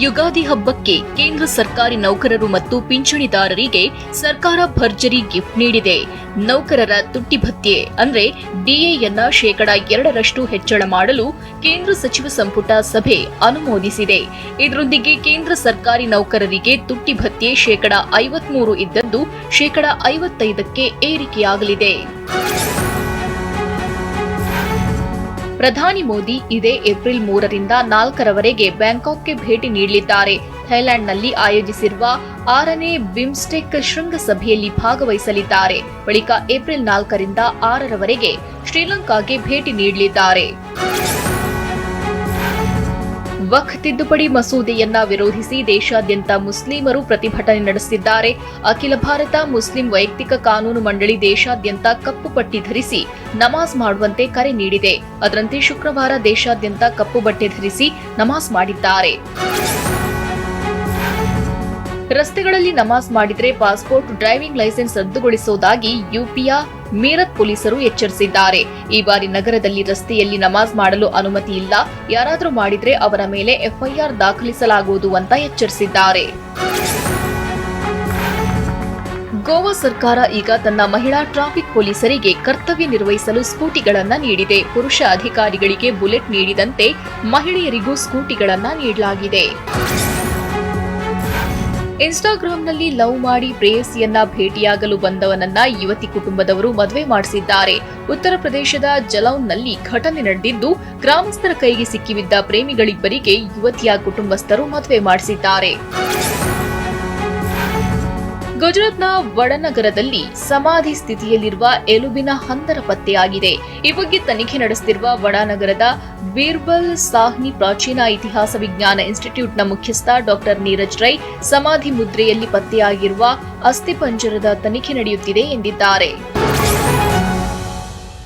ಯುಗಾದಿ ಹಬ್ಬಕ್ಕೆ ಕೇಂದ್ರ ಸರ್ಕಾರಿ ನೌಕರರು ಮತ್ತು ಪಿಂಚಣಿದಾರರಿಗೆ ಸರ್ಕಾರ ಭರ್ಜರಿ ಗಿಫ್ಟ್ ನೀಡಿದೆ. ನೌಕರರ ತುಟ್ಟಿ ಭತ್ಯೆ ಅಂದ್ರೆ ಡಿಎಯನ್ನ ಶೇಕಡ 2% ಹೆಚ್ಚಳ ಮಾಡಲು ಕೇಂದ್ರ ಸಚಿವ ಸಂಪುಟ ಸಭೆ ಅನುಮೋದಿಸಿದೆ. ಇದರೊಂದಿಗೆ ಕೇಂದ್ರ ಸರ್ಕಾರಿ ನೌಕರರಿಗೆ ತುಟ್ಟಿ ಭತ್ಯೆ ಶೇಕಡ 53 ಇದ್ದದ್ದು ಶೇಕಡ 55ಕ್ಕೆ ಏರಿಕೆಯಾಗಲಿದೆ. ಪ್ರಧಾನಿ ಮೋದಿ ಇದೇ ಏಪ್ರಿಲ್ 3ರಿಂದ 4ರವರೆಗೆ ಬ್ಯಾಂಕಾಕ್ಗೆ ಭೇಟಿ ನೀಡಲಿದ್ದಾರೆ. ಥೈಲ್ಯಾಂಡ್ನಲ್ಲಿ ಆಯೋಜಿಸಿರುವ 6ನೇ ಬಿಮ್ಸ್ಟೆಕ್ ಶೃಂಗಸಭೆಯಲ್ಲಿ ಭಾಗವಹಿಸಲಿದ್ದಾರೆ. ಬಳಿಕ ಏಪ್ರಿಲ್ 4ರಿಂದ 6ರವರೆಗೆ ಶ್ರೀಲಂಕಾಗೆ ಭೇಟಿ ನೀಡಲಿದ್ದಾರೆ. ವಕ್ಫ್ ತಿದ್ದುಪಡಿ ಮಸೂದೆಯನ್ನ ವಿರೋಧಿಸಿ ದೇಶಾದ್ಯಂತ ಮುಸ್ಲಿಮರು ಪ್ರತಿಭಟನೆ ನಡೆಸಿದ್ದಾರೆ. ಅಖಿಲ ಭಾರತ ಮುಸ್ಲಿಂ ವೈಯಕ್ತಿಕ ಕಾನೂನು ಮಂಡಳಿ ದೇಶಾದ್ಯಂತ ಕಪ್ಪು ಪಟ್ಟಿ ಧರಿಸಿ ನಮಾಜ್ ಮಾಡುವಂತೆ ಕರೆ ನೀಡಿದೆ. ಅದರಂತೆ ಶುಕ್ರವಾರ ದೇಶಾದ್ಯಂತ ಕಪ್ಪು ಬಟ್ಟೆ ಧರಿಸಿ ನಮಾಜ್ ಮಾಡಿದ್ದಾರೆ. ರಸ್ತೆಗಳಲ್ಲಿ ನಮಾಜ್ ಮಾಡಿದ್ರೆ ಪಾಸ್ಪೋರ್ಟ್, ಡ್ರೈವಿಂಗ್ ಲೈಸೆನ್ಸ್ ರದ್ದುಗೊಳಿಸುವುದಾಗಿ ಯುಪಿಯ ಮೀರತ್ ಪೊಲೀಸರು ಎಚ್ಚರಿಸಿದ್ದಾರೆ. ಈ ಬಾರಿ ನಗರದಲ್ಲಿ ರಸ್ತೆಯಲ್ಲಿ ನಮಾಜ್ ಮಾಡಲು ಅನುಮತಿ ಇಲ್ಲ. ಯಾರಾದರೂ ಮಾಡಿದ್ರೆ ಅವರ ಮೇಲೆ ಎಫ್ಐಆರ್ ದಾಖಲಿಸಲಾಗುವುದು ಅಂತ ಎಚ್ಚರಿಸಿದ್ದಾರೆ. ಗೋವಾ ಸರ್ಕಾರ ಈಗ ತನ್ನ ಮಹಿಳಾ ಟ್ರಾಫಿಕ್ ಪೊಲೀಸರಿಗೆ ಕರ್ತವ್ಯ ನಿರ್ವಹಿಸಲು ಸ್ಕೂಟಿಗಳನ್ನ ನೀಡಿದೆ. ಪುರುಷ ಅಧಿಕಾರಿಗಳಿಗೆ ಬುಲೆಟ್ ನೀಡಿದಂತೆ ಮಹಿಳೆಯರಿಗೂ ಸ್ಕೂಟಿಗಳನ್ನ ನೀಡಲಾಗಿದೆ. ಇನ್ಸ್ಟಾಗ್ರಾಂನಲ್ಲಿ ಲವ್ ಮಾಡಿ ಪ್ರೇಯಸಿಯನ್ನ ಭೇಟಿಯಾಗಲು ಬಂದವನನ್ನ ಯುವತಿ ಕುಟುಂಬದವರು ಮದುವೆ ಮಾಡಿಸಿದ್ದಾರೆ. ಉತ್ತರ ಪ್ರದೇಶದ ಜಲೌನ್ನಲ್ಲಿ ಘಟನೆ ನಡೆದಿದ್ದು, ಗ್ರಾಮಸ್ಥರ ಕೈಗೆ ಸಿಕ್ಕಿಬಿದ್ದ ಪ್ರೇಮಿಗಳಿಬ್ಬರಿಗೆ ಯುವತಿಯ ಕುಟುಂಬಸ್ಥರು ಮದುವೆ ಮಾಡಿಸಿದ್ದಾರೆ. ಗುಜರಾತ್ನ ವಡನಗರದಲ್ಲಿ ಸಮಾಧಿ ಸ್ಥಿತಿಯಲ್ಲಿರುವ ಎಲುಬಿನ ಹಂದರ ಪತ್ತೆಯಾಗಿದೆ. ಈ ಬಗ್ಗೆ ತನಿಖೆ ನಡೆಸುತ್ತಿರುವ ವಡನಗರದ ಬೀರ್ಬಲ್ ಸಾಹ್ನಿ ಪ್ರಾಚೀನ ಇತಿಹಾಸ ವಿಜ್ಞಾನ ಇನ್ಸ್ಟಿಟ್ಯೂಟ್ನ ಮುಖ್ಯಸ್ಥ ಡಾಕ್ಟರ್ ನೀರಜ್ ರೈ ಸಮಾಧಿ ಮುದ್ರೆಯಲ್ಲಿ ಪತ್ತೆಯಾಗಿರುವ ಅಸ್ಥಿಪಂಜರದ ತನಿಖೆ ನಡೆಯುತ್ತಿದೆ ಎಂದಿದ್ದಾರೆ.